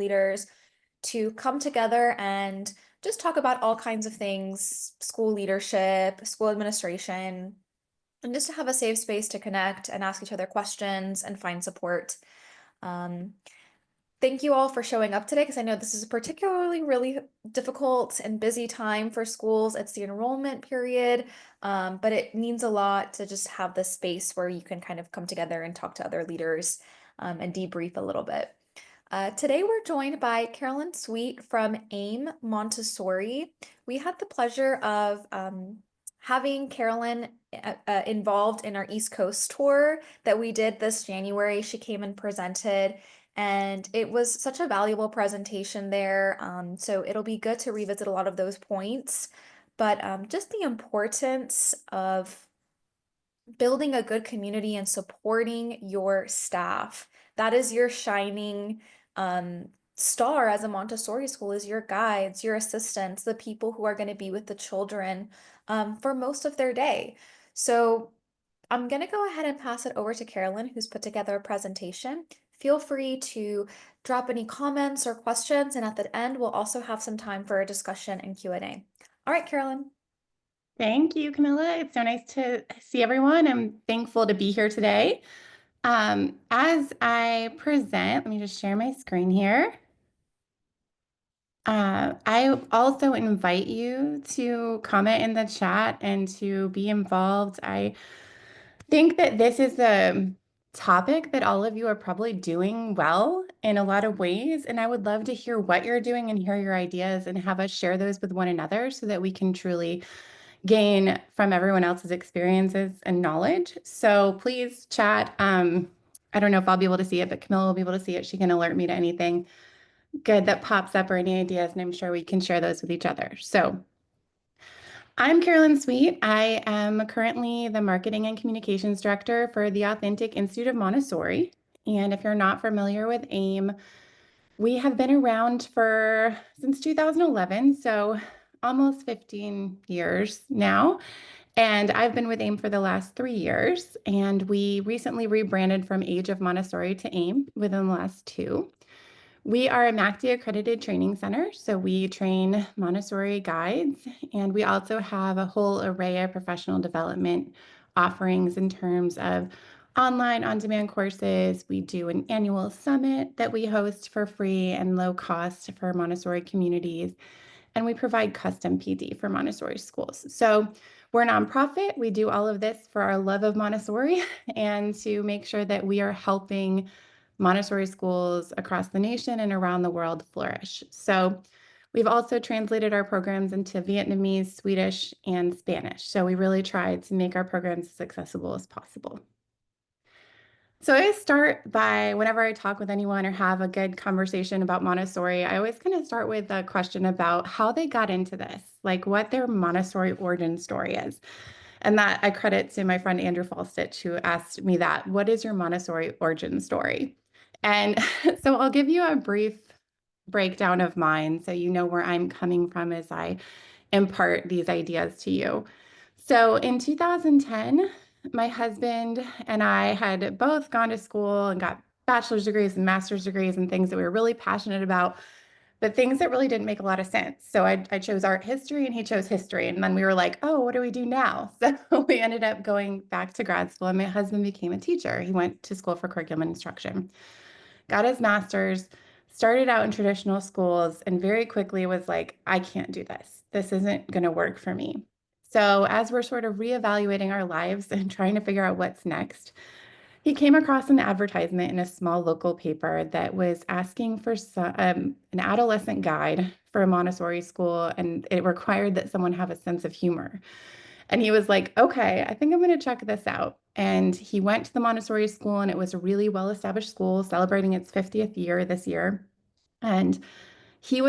leaders to come together and just talk about all kinds of things, school leadership, school administration, and just to have a safe space to connect and ask each other questions and find support. Um, Thank you all for showing up today because I know this is a particularly really difficult and busy time for schools. It's the enrollment period, but it means a lot to just have this space where you can kind of come together and talk to other leaders and debrief a little bit. Today we're joined by Carolyn Sweet from AIM Montessori. We had the pleasure of having Carolyn involved in our East Coast tour that we did this January. She came and presented, and it was such a valuable presentation there. So it'll be good to revisit a lot of those points, but just the importance of building a good community and supporting your staff. That is your shining star as a Montessori school, is your guides, your assistants, the people who are going to be with the children for most of their day. So I'm going to go ahead and pass it over to Carolyn, who's put together a presentation. Feel free to drop any comments or questions, and at the end, we'll also have some time for a discussion and Q&A. All right, Carolyn. Thank you, Camilla. It's so nice to see everyone. I'm thankful to be here today. As I present, let me just share my screen here. I also invite you to comment in the chat and to be involved. I think that this is a topic that all of you are probably doing well in a lot of ways, and I would love to hear what you're doing and hear your ideas and have us share those with one another so that we can truly gain from everyone else's experiences and knowledge. So please chat. I don't know if I'll be able to see it, but Camilla will be able to see it. She can alert me to anything good that pops up or any ideas, and I'm sure we can share those with each other. So I'm Carolyn Sweet. I am currently the Marketing and Communications Director for the Authentic Institute of Montessori. And if you're not familiar with AIM, we have been around since 2011, so almost 15 years now. And I've been with AIM for the last 3 years. And we recently rebranded from Age of Montessori to AIM within the last 2. We are a MACD accredited training center, so we train Montessori guides, and we also have a whole array of professional development offerings in terms of online on-demand courses. We do an annual summit that we host for free and low cost for Montessori communities, and we provide custom PD for Montessori schools. So we're a nonprofit. We do all of this for our love of Montessori and to make sure that we are helping Montessori schools across the nation and around the world flourish. So we've also translated our programs into Vietnamese, Swedish, and Spanish. So we really tried to make our programs as accessible as possible. So I start by, whenever I talk with anyone or have a good conversation about Montessori, I always kind of start with a question about how they got into this, like what their Montessori origin story is. And that I credit to my friend Andrew Falstich, who asked me that, what is your Montessori origin story? And so I'll give you a brief breakdown of mine so you know where I'm coming from as I impart these ideas to you. So in 2010, my husband and I had both gone to school and got bachelor's degrees and master's degrees and things that we were really passionate about, but things that really didn't make a lot of sense. So I chose art history and he chose history. And then we were like, oh, what do we do now? So we ended up going back to grad school, and my husband became a teacher. He went to school for curriculum instruction, got his master's, started out in traditional schools, and very quickly was like, I can't do this. This isn't going to work for me. So as we're sort of reevaluating our lives and trying to figure out what's next, he came across an advertisement in a small local paper that was asking for an adolescent guide for a Montessori school, and it required that someone have a sense of humor. And he was like, okay, I think I'm going to check this out. And he went to the Montessori school, and it was a really well-established school celebrating its 50th year this year. And he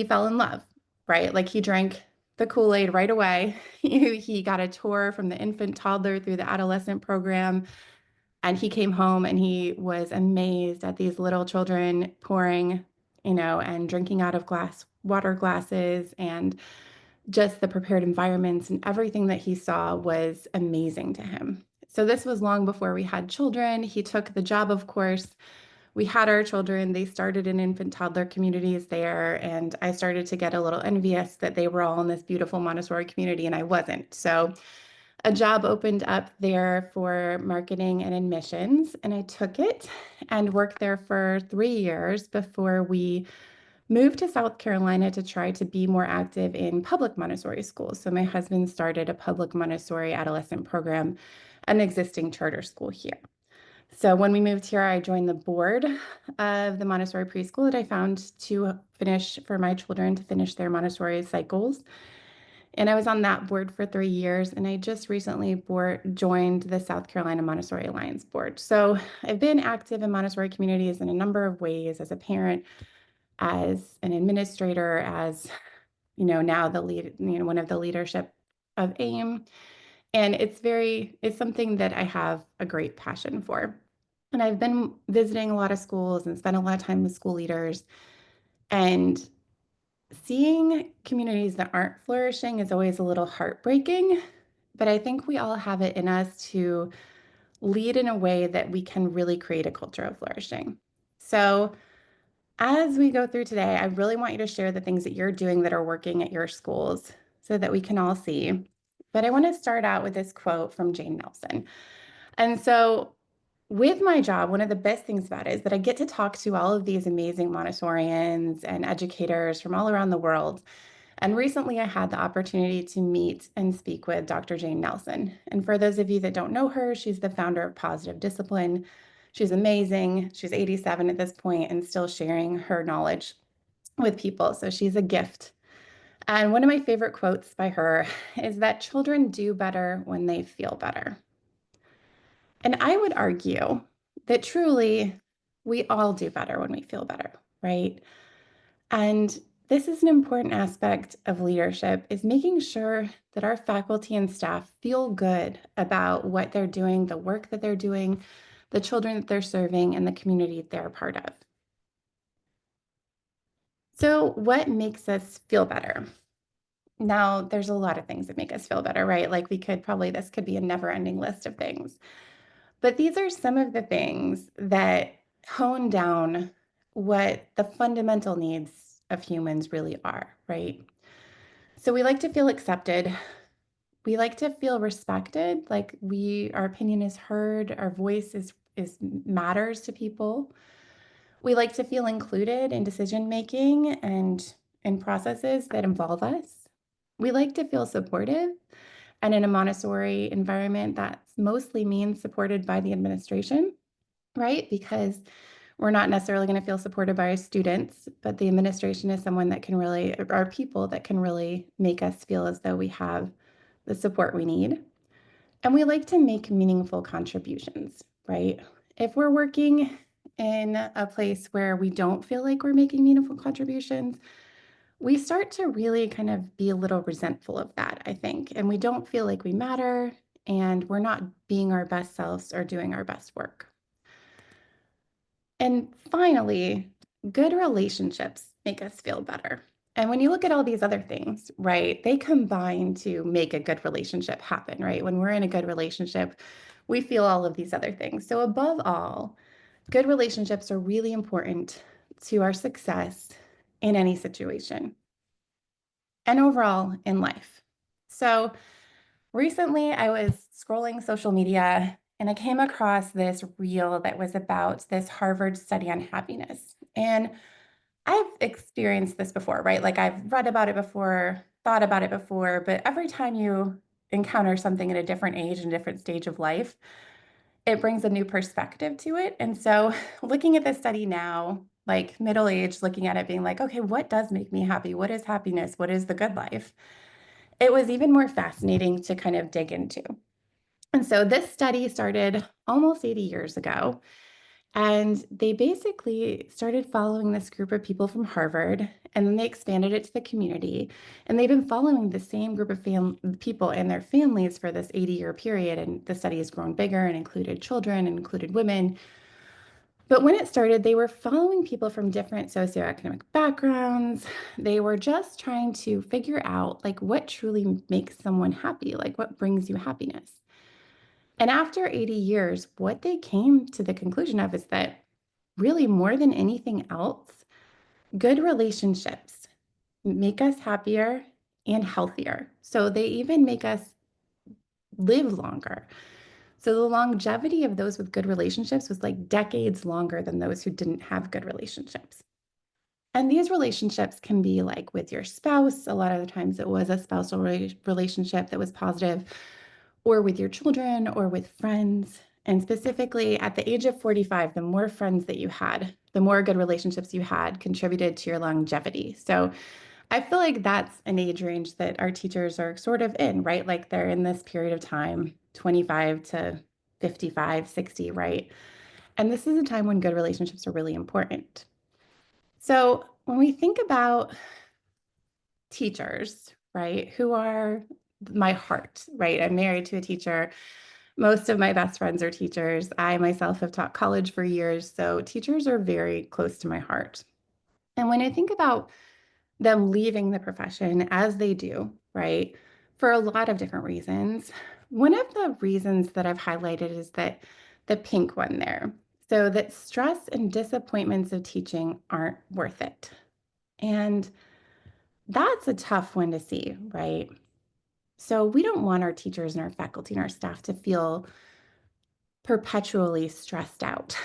fell in love, right? Like he drank the Kool-Aid right away. He got a tour from the infant toddler through the adolescent program. And he came home and he was amazed at these little children pouring, and drinking out of water glasses, and just the prepared environments and everything that he saw was amazing to him. So this was long before we had children. He took the job, of course, we had our children, they started in infant toddler communities there, and I started to get a little envious that they were all in this beautiful Montessori community and I wasn't. So a job opened up there for marketing and admissions, and I took it and worked there for 3 years before we moved to South Carolina to try to be more active in public Montessori schools. So my husband started a public Montessori adolescent program, an existing charter school here. So when we moved here, I joined the board of the Montessori preschool that I found to finish for my children to finish their Montessori cycles. And I was on that board for 3 years, and I just recently joined the South Carolina Montessori Alliance board. So I've been active in Montessori communities in a number of ways as a parent, as an administrator, as now the lead, one of the leadership of AIM. And it's something that I have a great passion for. And I've been visiting a lot of schools and spent a lot of time with school leaders. And seeing communities that aren't flourishing is always a little heartbreaking, but I think we all have it in us to lead in a way that we can really create a culture of flourishing. So, as we go through today, I really want you to share the things that you're doing that are working at your schools so that we can all see. But I want to start out with this quote from Jane Nelson. And so, with my job, one of the best things about it is that I get to talk to all of these amazing Montessorians and educators from all around the world. And recently, I had the opportunity to meet and speak with Dr. Jane Nelson. And for those of you that don't know her, she's the founder of Positive Discipline. She's amazing. She's 87 at this point and still sharing her knowledge with people. So she's a gift. And one of my favorite quotes by her is that children do better when they feel better. And I would argue that truly we all do better when we feel better, right? And this is an important aspect of leadership, is making sure that our faculty and staff feel good about what they're doing, the work that they're doing, the children that they're serving, and the community they're a part of. So what makes us feel better? Now, there's a lot of things that make us feel better, right? Like this could be a never-ending list of things. But these are some of the things that hone down what the fundamental needs of humans really are, right? So we like to feel accepted. We like to feel respected, like our opinion is heard, our voice is matters to people. We like to feel included in decision making and in processes that involve us. We like to feel supportive. And in a Montessori environment, that mostly means supported by the administration, right? Because we're not necessarily going to feel supported by our students, but the administration is someone that can really, our people that can really make us feel as though we have the support we need. And we like to make meaningful contributions, right? If we're working in a place where we don't feel like we're making meaningful contributions, we start to really kind of be a little resentful of that, I think. And we don't feel like we matter and we're not being our best selves or doing our best work. And finally, good relationships make us feel better. And when you look at all these other things, right, they combine to make a good relationship happen, right? When we're in a good relationship, we feel all of these other things. So above all, good relationships are really important to our success in any situation and overall in life. So recently I was scrolling social media and I came across this reel that was about this Harvard study on happiness. And I've experienced this before, right? Like I've read about it before, thought about it before, but every time you encounter something at a different age and different stage of life, it brings a new perspective to it. And so looking at this study now, like middle age, looking at it being like, okay, what does make me happy? What is happiness? What is the good life? It was even more fascinating to kind of dig into. And so this study started almost 80 years ago. And they basically started following this group of people from Harvard, and then they expanded it to the community. And they've been following the same group of people and their families for this 80-year period. And the study has grown bigger and included children and included women. But when it started, they were following people from different socioeconomic backgrounds. They were just trying to figure out like what truly makes someone happy, like what brings you happiness. And after 80 years, what they came to the conclusion of is that really more than anything else, good relationships make us happier and healthier. So they even make us live longer. So the longevity of those with good relationships was like decades longer than those who didn't have good relationships. And these relationships can be like with your spouse. A lot of the times it was a spousal relationship that was positive, or with your children, or with friends. And specifically at the age of 45, the more friends that you had, the more good relationships you had contributed to your longevity. So I feel like that's an age range that our teachers are sort of in, right? Like they're in this period of time, 25 to 55, 60, right? And this is a time when good relationships are really important. So when we think about teachers, right, who are my heart, right? I'm married to a teacher. Most of my best friends are teachers. I myself have taught college for years, so teachers are very close to my heart. And when I think about them leaving the profession as they do, right, for a lot of different reasons, one of the reasons that I've highlighted is that the pink one there. So that stress and disappointments of teaching aren't worth it. And that's a tough one to see, right? So we don't want our teachers and our faculty and our staff to feel perpetually stressed out,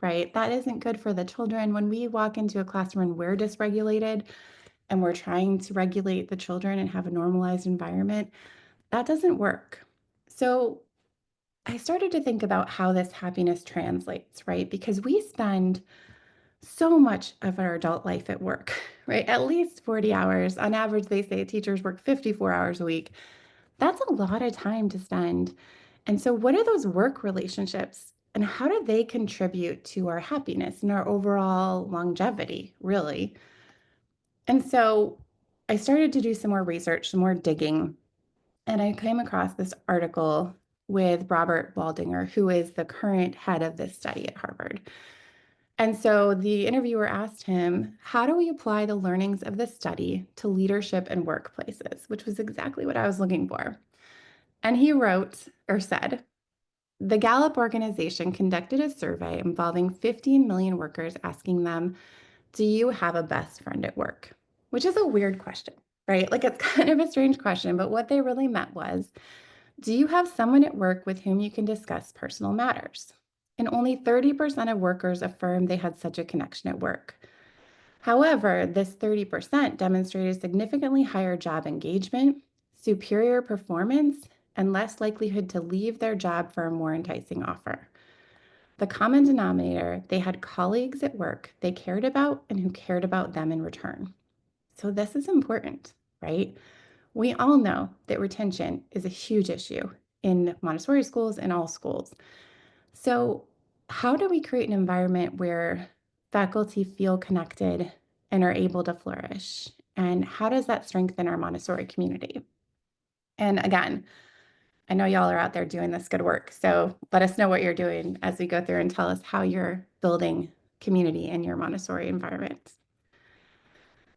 right? That isn't good for the children. When we walk into a classroom and we're dysregulated and we're trying to regulate the children and have a normalized environment, that doesn't work. So I started to think about how this happiness translates, right? Because we spend so much of our adult life at work, right? At least 40 hours. On average, they say teachers work 54 hours a week. That's a lot of time to spend. And so, what are those work relationships and how do they contribute to our happiness and our overall longevity, really? And so, I started to do some more research, some more digging, and I came across this article with Robert Waldinger, who is the current head of this study at Harvard. And so the interviewer asked him, how do we apply the learnings of this study to leadership and workplaces? Which was exactly what I was looking for. And he wrote or said, the Gallup organization conducted a survey involving 15 million workers asking them, do you have a best friend at work? Which is a weird question, right? Like it's kind of a strange question, but what they really meant was, do you have someone at work with whom you can discuss personal matters? And only 30% of workers affirmed they had such a connection at work. However, this 30% demonstrated significantly higher job engagement, superior performance, and less likelihood to leave their job for a more enticing offer. The common denominator, they had colleagues at work they cared about and who cared about them in return. So this is important, right? We all know that retention is a huge issue in Montessori schools and all schools. So, how do we create an environment where faculty feel connected and are able to flourish? And how does that strengthen our Montessori community? And again, I know y'all are out there doing this good work. So let us know what you're doing as we go through and tell us how you're building community in your Montessori environment.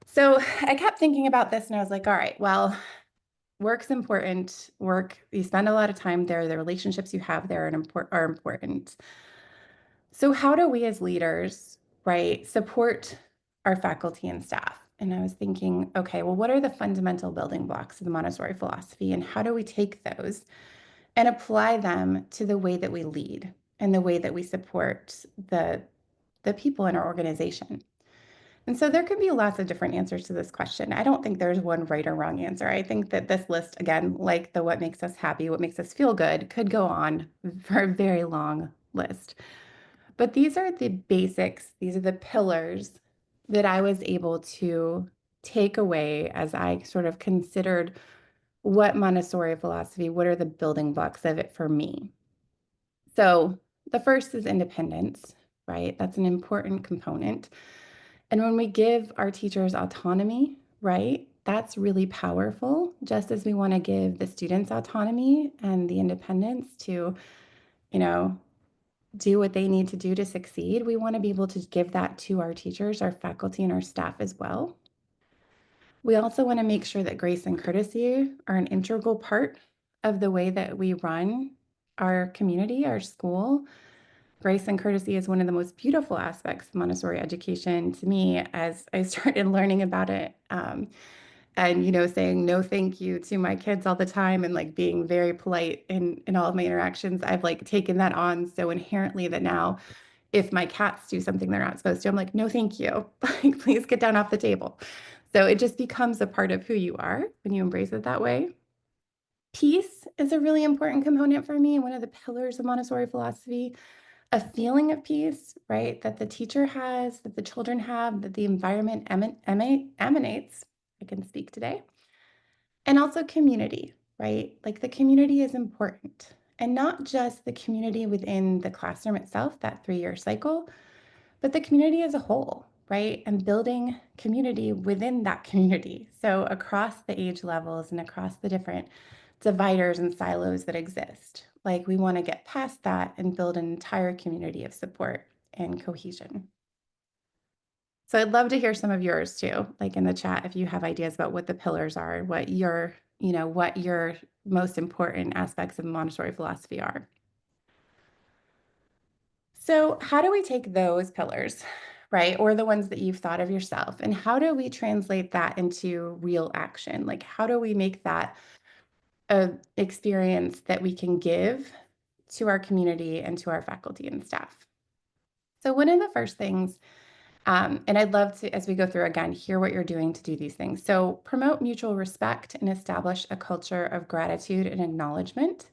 So I kept thinking about this and I was like, all right, well, work's important. Work, you spend a lot of time there. The relationships you have there are important. So how do we as leaders, right, support our faculty and staff? And I was thinking, okay, well, what are the fundamental building blocks of the Montessori philosophy, and how do we take those and apply them to the way that we lead and the way that we support the people in our organization? And so there could be lots of different answers to this question. I don't think there's one right or wrong answer. I think that this list, again, like the what makes us happy, what makes us feel good, could go on for a very long list. But these are the basics, these are the pillars that I was able to take away as I sort of considered what Montessori philosophy, what are the building blocks of it for me? So the first is independence, right? That's an important component. And when we give our teachers autonomy, right, that's really powerful, just as we want to give the students autonomy and the independence to, you know, do what they need to do to succeed. We want to be able to give that to our teachers, our faculty, and our staff as well. We also want to make sure that grace and courtesy are an integral part of the way that we run our community, our school, Grace and courtesy is one of the most beautiful aspects of Montessori education to me as I started learning about it. And saying no thank you to my kids all the time and like being very polite in all of my interactions. I've like taken that on so inherently that now if my cats do something they're not supposed to, I'm like, no thank you. Like, please get down off the table. So it just becomes a part of who you are when you embrace it that way. Peace is a really important component for me, one of the pillars of Montessori philosophy. A feeling of peace, right? That the teacher has, that the children have, that the environment emanates. I can speak today. And also community, right? Like the community is important. And not just the community within the classroom itself, that 3-year cycle, but the community as a whole, right? And building community within that community. So across the age levels and across the different dividers and silos that exist. Like we want to get past that and build an entire community of support and cohesion. So I'd love to hear some of yours too, like in the chat, if you have ideas about what the pillars are, what your most important aspects of Montessori philosophy are. So how do we take those pillars, right? Or the ones that you've thought of yourself, and how do we translate that into real action? Like how do we make that a experience that we can give to our community and to our faculty and staff? So one of the first things, and I'd love to, as we go through again, hear what you're doing to do these things. So promote mutual respect and establish a culture of gratitude and acknowledgement.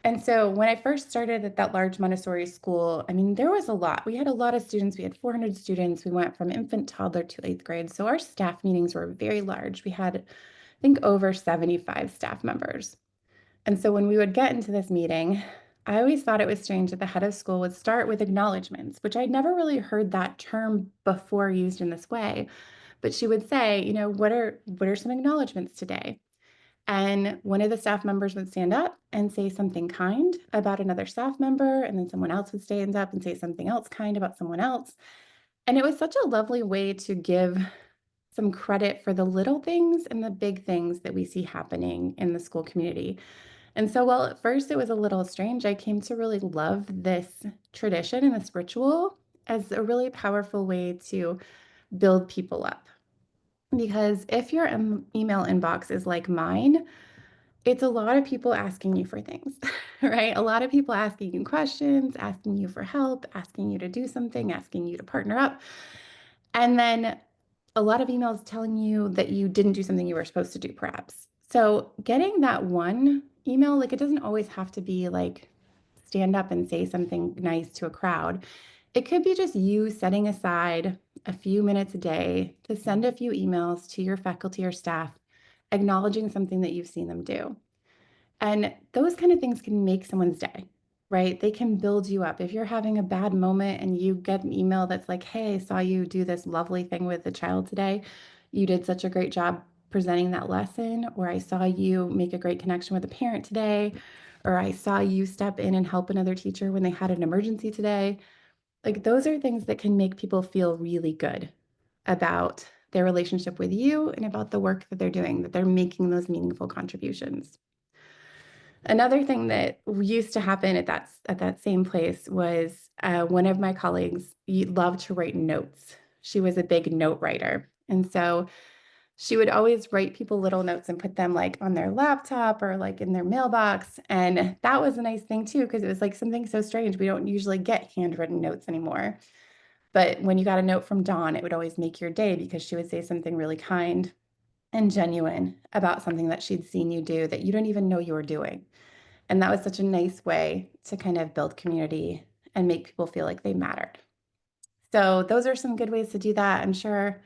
And so when I first started at that large Montessori school, I mean, there was a lot. We had a lot of students. We had 400 students. We went from infant, toddler to 8th grade. So our staff meetings were very large. We had, I think, over 75 staff members. And so when we would get into this meeting, I always thought it was strange that the head of school would start with acknowledgments, which I'd never really heard that term before used in this way. But she would say, what are some acknowledgments today? And one of the staff members would stand up and say something kind about another staff member, and then someone else would stand up and say something else kind about someone else. And it was such a lovely way to give some credit for the little things and the big things that we see happening in the school community. And so, while at first it was a little strange, I came to really love this tradition and this ritual as a really powerful way to build people up. Because if your email inbox is like mine, it's a lot of people asking you for things, right? A lot of people asking you questions, asking you for help, asking you to do something, asking you to partner up. And then a lot of emails telling you that you didn't do something you were supposed to do, perhaps. So getting that one email, like it doesn't always have to be like stand up and say something nice to a crowd. It could be just you setting aside a few minutes a day to send a few emails to your faculty or staff, acknowledging something that you've seen them do. And those kind of things can make someone's day, right? They can build you up. If you're having a bad moment and you get an email that's like, hey, I saw you do this lovely thing with the child today. You did such a great job presenting that lesson. Or I saw you make a great connection with a parent today. Or I saw you step in and help another teacher when they had an emergency today. Like those are things that can make people feel really good about their relationship with you and about the work that they're doing, that they're making those meaningful contributions. Another thing that used to happen at that same place was one of my colleagues loved to write notes. She was a big note writer. And so she would always write people little notes and put them like on their laptop or like in their mailbox. And that was a nice thing too, because it was like something so strange. We don't usually get handwritten notes anymore. But when you got a note from Dawn, it would always make your day because she would say something really kind and genuine about something that she'd seen you do that you don't even know you were doing. And that was such a nice way to kind of build community and make people feel like they mattered. So those are some good ways to do that. I'm sure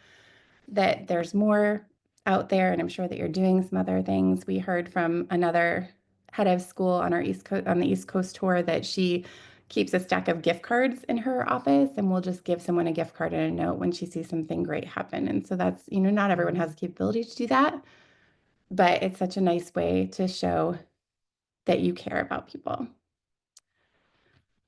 that there's more out there, and I'm sure that you're doing some other things. We heard from another head of school on our on the East Coast tour that she keeps a stack of gift cards in her office and will just give someone a gift card and a note when she sees something great happen. And so that's, not everyone has the capability to do that, but it's such a nice way to show that you care about people.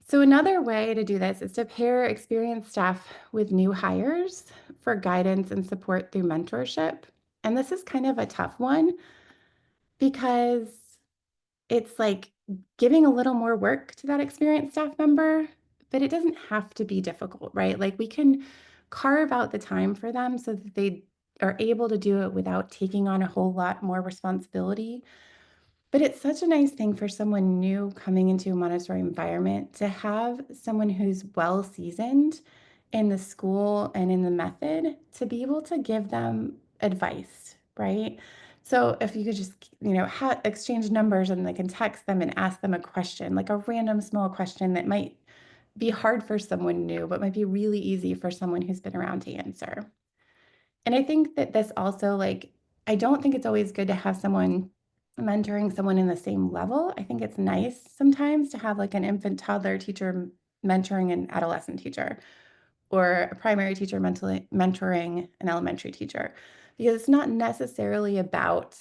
So another way to do this is to pair experienced staff with new hires for guidance and support through mentorship. And this is kind of a tough one because it's like giving a little more work to that experienced staff member but it doesn't have to be difficult, right? Like we can carve out the time for them so that they are able to do it without taking on a whole lot more responsibility. But it's such a nice thing for someone new coming into a Montessori environment to have someone who's well seasoned in the school and in the method to be able to give them advice, right? So if you could just, exchange numbers and they can text them and ask them a question, like a random small question that might be hard for someone new, but might be really easy for someone who's been around to answer. And I think that this also, like, I don't think it's always good to have someone mentoring someone in the same level. I think it's nice sometimes to have like an infant toddler teacher mentoring an adolescent teacher or a primary teacher mentoring an elementary teacher, because it's not necessarily about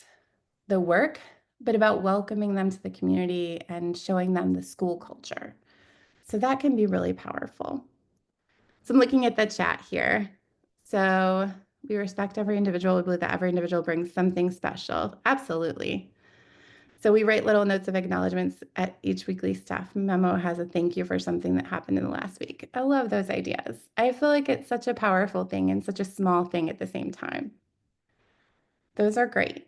the work, but about welcoming them to the community and showing them the school culture. So that can be really powerful. So I'm looking at the chat here. So we respect every individual. We believe that every individual brings something special. Absolutely. So we write little notes of acknowledgments at each weekly staff memo has a thank you for something that happened in the last week. I love those ideas. I feel like it's such a powerful thing and such a small thing at the same time. Those are great.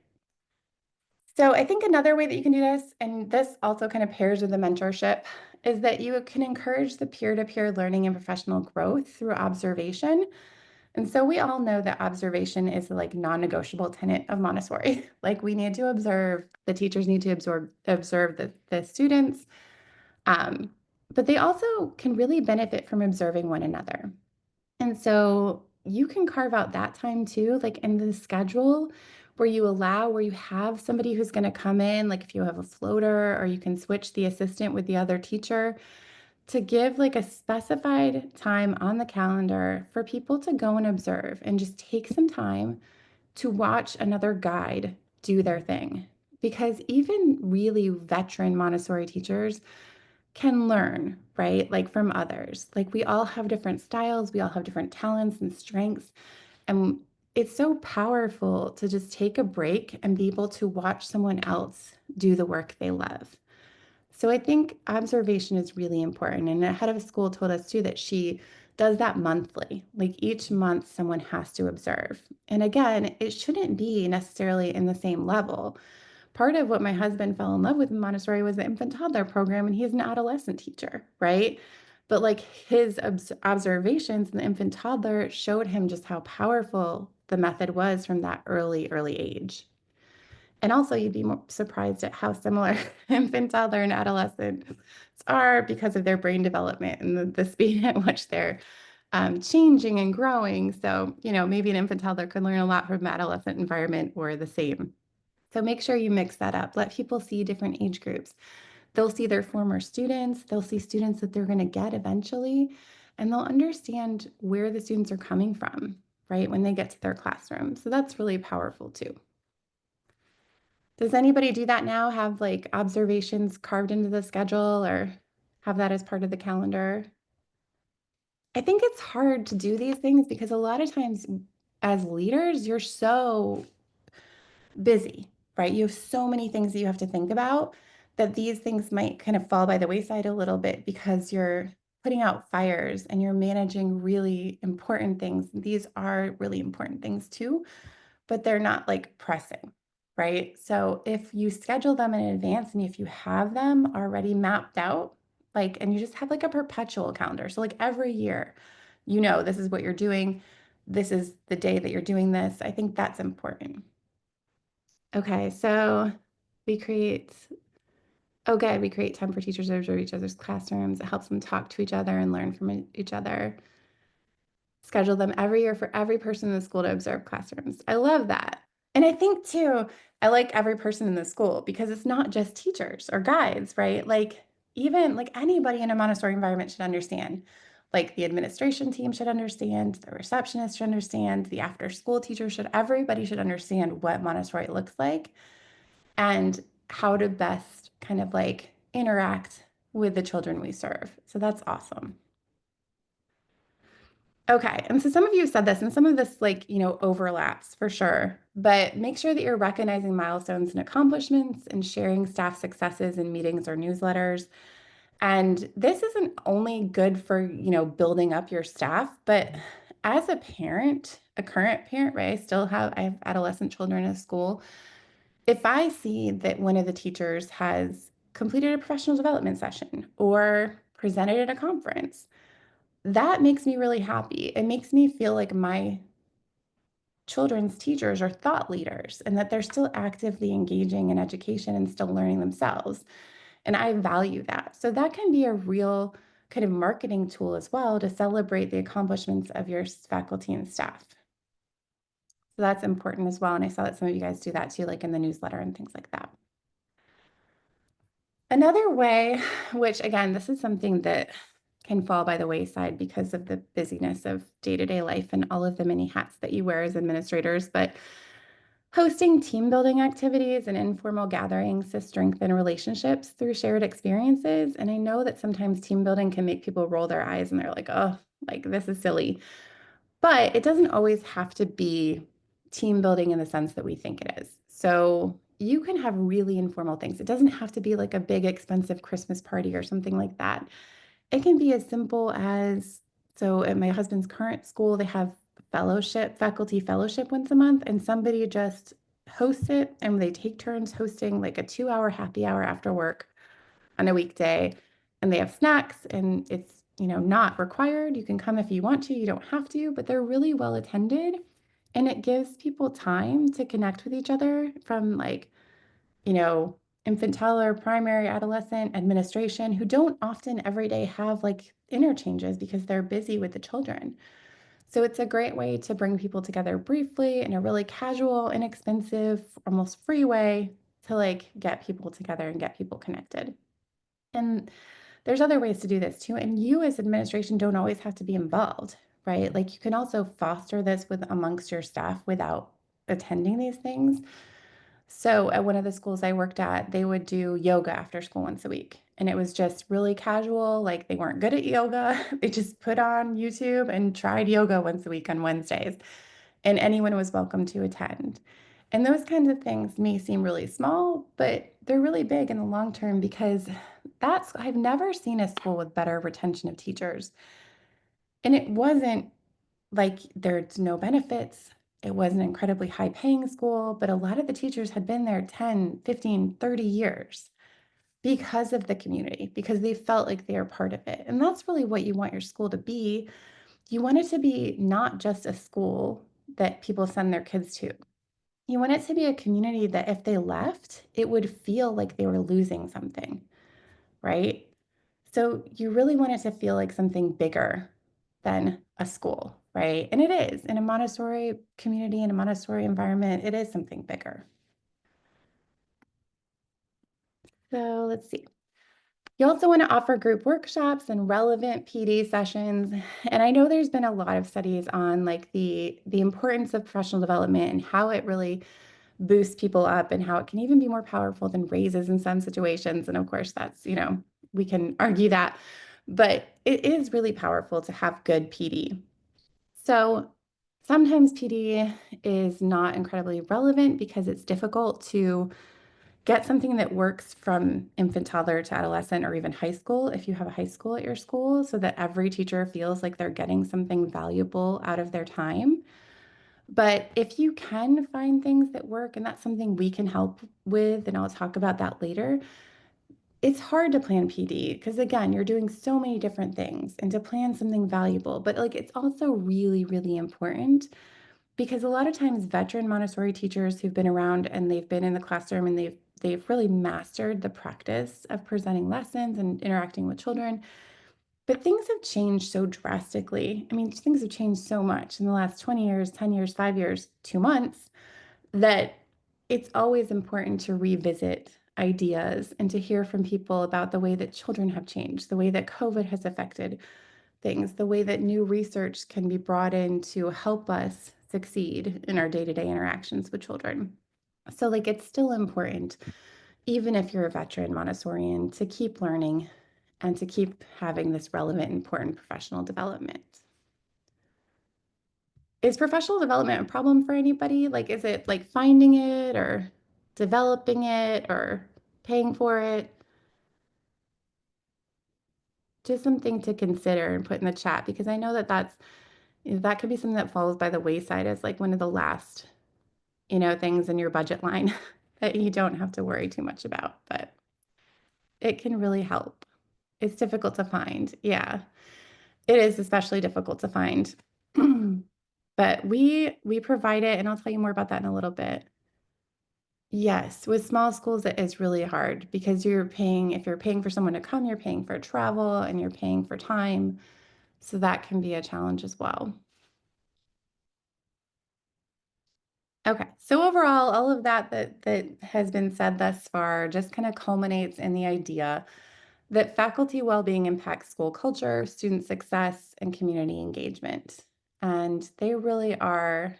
So I think another way that you can do this, and this also kind of pairs with the mentorship, is that you can encourage the peer-to-peer learning and professional growth through observation. And so we all know that observation is like non-negotiable tenet of Montessori. Like we need to observe, the teachers need to observe the students, um, but they also can really benefit from observing one another. And so you can carve out that time too, like in the schedule where you have somebody who's going to come in, like if you have a floater, or you can switch the assistant with the other teacher to give like a specified time on the calendar for people to go and observe and just take some time to watch another guide do their thing. Because even really veteran Montessori teachers can learn, right? Like from others. Like we all have different styles, we all have different talents and strengths. And it's so powerful to just take a break and be able to watch someone else do the work they love. So I think observation is really important. And the head of school told us too that she does that monthly. Like each month, someone has to observe. And again, it shouldn't be necessarily in the same level. Part of what my husband fell in love with in Montessori was the infant toddler program, and he's an adolescent teacher, right? But like his observations in the infant toddler showed him just how powerful the method was from that early age. And also, you'd be more surprised at how similar infant, toddler, and adolescents are because of their brain development and the speed at which they're changing and growing. So, maybe an infant toddler could learn a lot from adolescent environment or the same. So make sure you mix that up. Let people see different age groups. They'll see their former students, they'll see students that they're going to get eventually, and they'll understand where the students are coming from, right, when they get to their classroom. So that's really powerful too. Does anybody do that now? Have like observations carved into the schedule or have that as part of the calendar? I think it's hard to do these things because a lot of times as leaders, you're so busy, right? You have so many things that you have to think about that these things might kind of fall by the wayside a little bit because you're putting out fires and you're managing really important things. These are really important things too, but they're not like pressing, right? So if you schedule them in advance and if you have them already mapped out, like, and you just have like a perpetual calendar. So like every year, this is what you're doing. This is the day that you're doing this. I think that's important. Okay, so we create, we create time for teachers to observe each other's classrooms. It helps them talk to each other and learn from each other. Schedule them every year for every person in the school to observe classrooms. I love that. And I think too, I like every person in the school because it's not just teachers or guides, right? Like even like anybody in a Montessori environment should understand. Like the administration team should understand, the receptionist should understand, the after school teacher should, everybody should understand what Montessori looks like and how to best kind of like interact with the children we serve. So that's awesome. Okay. And so some of you said this, and some of this, like, overlaps for sure. But make sure that you're recognizing milestones and accomplishments and sharing staff successes in meetings or newsletters. And this isn't only good for, building up your staff, but as a parent, a current parent, right? I have adolescent children at school. If I see that one of the teachers has completed a professional development session or presented at a conference, that makes me really happy. It makes me feel like my children's teachers are thought leaders and that they're still actively engaging in education and still learning themselves. And I value that. So that can be a real kind of marketing tool as well to celebrate the accomplishments of your faculty and staff. So that's important as well. And I saw that some of you guys do that too, like in the newsletter and things like that. Another way, which again, this is something that can fall by the wayside because of the busyness of day-to-day life and all of the many hats that you wear as administrators, but hosting team building activities and informal gatherings to strengthen relationships through shared experiences. And I know that sometimes team building can make people roll their eyes and they're like, oh, like this is silly. But it doesn't always have to be team building in the sense that we think it is. So you can have really informal things. It doesn't have to be like a big, expensive Christmas party or something like that. It can be as simple as, so at my husband's current school, they have faculty fellowship once a month, and somebody just hosts it and they take turns hosting like a 2 hour happy hour after work on a weekday. And they have snacks and it's, not required. You can come if you want to, you don't have to, but they're really well attended. And it gives people time to connect with each other from like, you know, infantile or primary adolescent administration who don't often every day have like interchanges because they're busy with the children. So it's a great way to bring people together briefly in a really casual, inexpensive, almost free way to like get people together and get people connected. And there's other ways to do this too. And you as administration don't always have to be involved, right? Like you can also foster this with amongst your staff without attending these things. So at one of the schools I worked at, they would do yoga after school once a week. And it was just really casual. Like they weren't good at yoga. They just put on YouTube and tried yoga once a week on Wednesdays. And anyone was welcome to attend. And those kinds of things may seem really small, but they're really big in the long term because I've never seen a school with better retention of teachers. And it wasn't like there's no benefits. It was an incredibly high paying school, but a lot of the teachers had been there 10, 15, 30 years because of the community, because they felt like they were part of it. And that's really what you want your school to be. You want it to be not just a school that people send their kids to. You want it to be a community that if they left, it would feel like they were losing something, right? So you really want it to feel like something bigger than a school, right? And it is in a Montessori community, in a Montessori environment, it is something bigger. So let's see. You also want to offer group workshops and relevant PD sessions. And I know there's been a lot of studies on like the importance of professional development and how it really boosts people up and how it can even be more powerful than raises in some situations. And of course, that's, we can argue that, but it is really powerful to have good PD. So sometimes PD is not incredibly relevant because it's difficult to get something that works from infant, toddler to adolescent or even high school if you have a high school at your school so that every teacher feels like they're getting something valuable out of their time. But if you can find things that work, and that's something we can help with, and I'll talk about that later, it's hard to plan PD because, again, you're doing so many different things and to plan something valuable. But like it's also really, really important because a lot of times veteran Montessori teachers who've been around and they've been in the classroom and they've really mastered the practice of presenting lessons and interacting with children. But things have changed so drastically. I mean, things have changed so much in the last 20 years, 10 years, 5 years, 2 months, that it's always important to revisit ideas and to hear from people about the way that children have changed, the way that COVID has affected things, the way that new research can be brought in to help us succeed in our day-to-day interactions with children. So like it's still important, even if you're a veteran Montessorian, to keep learning and to keep having this relevant, important professional development. Is professional development a problem for anybody? Like, is it like finding it or developing it or paying for it? just something to consider and put in the chat, because I know that that could be something that falls by the wayside as like one of the last, things in your budget line that you don't have to worry too much about, but it can really help. It's difficult to find. Yeah, it is especially difficult to find. But we provide it, and I'll tell you more about that in a little bit. Yes, with small schools, it is really hard because if you're paying for someone to come, you're paying for travel and you're paying for time. So that can be a challenge as well. Okay, so overall, all of that has been said thus far just kind of culminates in the idea that faculty well-being impacts school culture, student success, and community engagement. And they really are,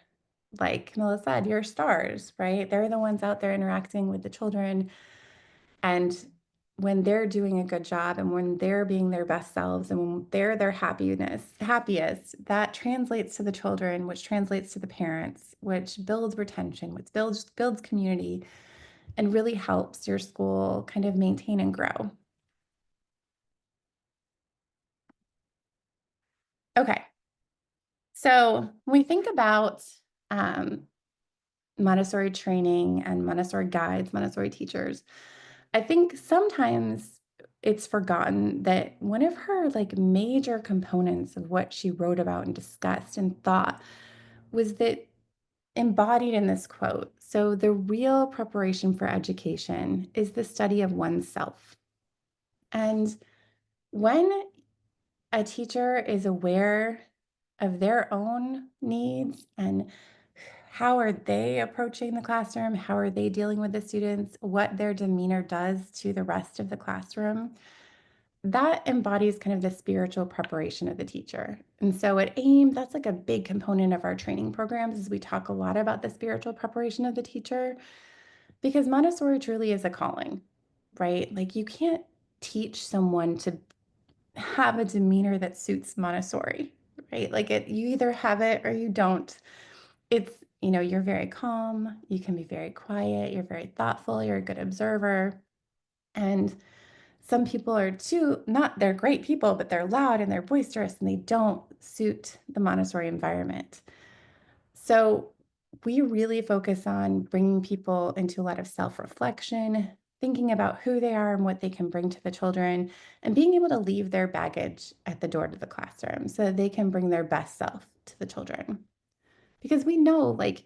like Camilla said, your stars, right? They're the ones out there interacting with the children. And when they're doing a good job and when they're being their best selves and when they're their happiest, that translates to the children, which translates to the parents, which builds retention, which builds community, and really helps your school kind of maintain and grow. Okay, so when we think about um, Montessori training and Montessori guides, Montessori teachers, I think sometimes it's forgotten that one of her like major components of what she wrote about and discussed and thought was that embodied in this quote. So the real preparation for education is the study of oneself. And when a teacher is aware of their own needs and how are they approaching the classroom, how are they dealing with the students, what their demeanor does to the rest of the classroom, that embodies kind of the spiritual preparation of the teacher. And so at AIM, that's like a big component of our training programs is we talk a lot about the spiritual preparation of the teacher because Montessori truly is a calling, right? Like you can't teach someone to have a demeanor that suits Montessori, right? Like you either have it or you don't. It's, you're very calm, you can be very quiet, you're very thoughtful, you're a good observer. And some people are they're great people, but they're loud and they're boisterous and they don't suit the Montessori environment. So we really focus on bringing people into a lot of self-reflection, thinking about who they are and what they can bring to the children, and being able to leave their baggage at the door to the classroom so that they can bring their best self to the children. Because we know, like,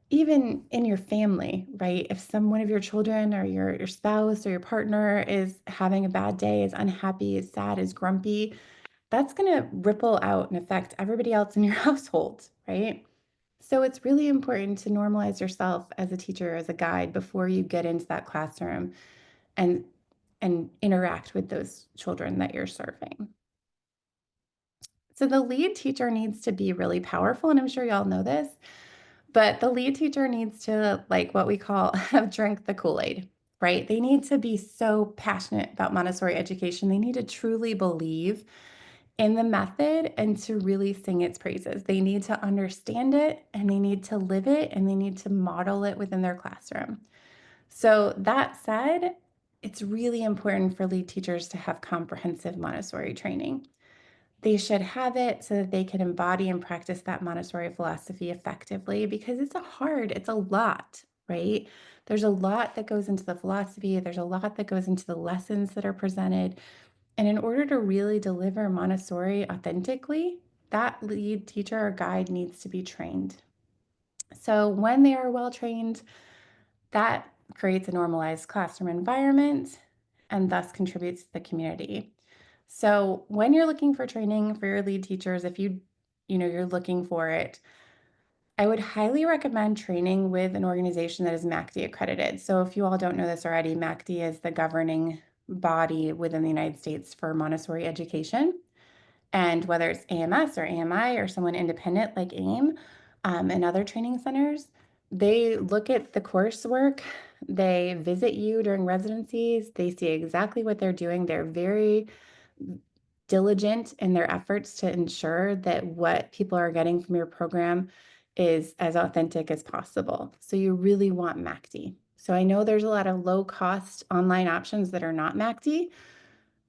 even in your family, right? If one of your children or your spouse or your partner is having a bad day, is unhappy, is sad, is grumpy, that's going to ripple out and affect everybody else in your household, right? So it's really important to normalize yourself as a teacher, as a guide before you get into that classroom and interact with those children that you're serving. So the lead teacher needs to be really powerful, and I'm sure y'all know this. But the lead teacher needs to, like what we call, have drank the Kool-Aid, right? They need to be so passionate about Montessori education. They need to truly believe in the method and to really sing its praises. They need to understand it and they need to live it and they need to model it within their classroom. So that said, it's really important for lead teachers to have comprehensive Montessori training. They should have it so that they can embody and practice that Montessori philosophy effectively because it's a lot, right? There's a lot that goes into the philosophy, there's a lot that goes into the lessons that are presented. And in order to really deliver Montessori authentically, that lead teacher or guide needs to be trained. So when they are well trained, that creates a normalized classroom environment and thus contributes to the community. So when you're looking for training for your lead teachers, if you're looking for it, I would highly recommend training with an organization that is MACD accredited. So if you all don't know this already, MACD is the governing body within the United States for Montessori education. And whether it's AMS or AMI or someone independent like AIM and other training centers, they look at the coursework, they visit you during residencies, they see exactly what they're doing. They're very diligent in their efforts to ensure that what people are getting from your program is as authentic as possible. So you really want MACD. So I know there's a lot of low cost online options that are not MACD,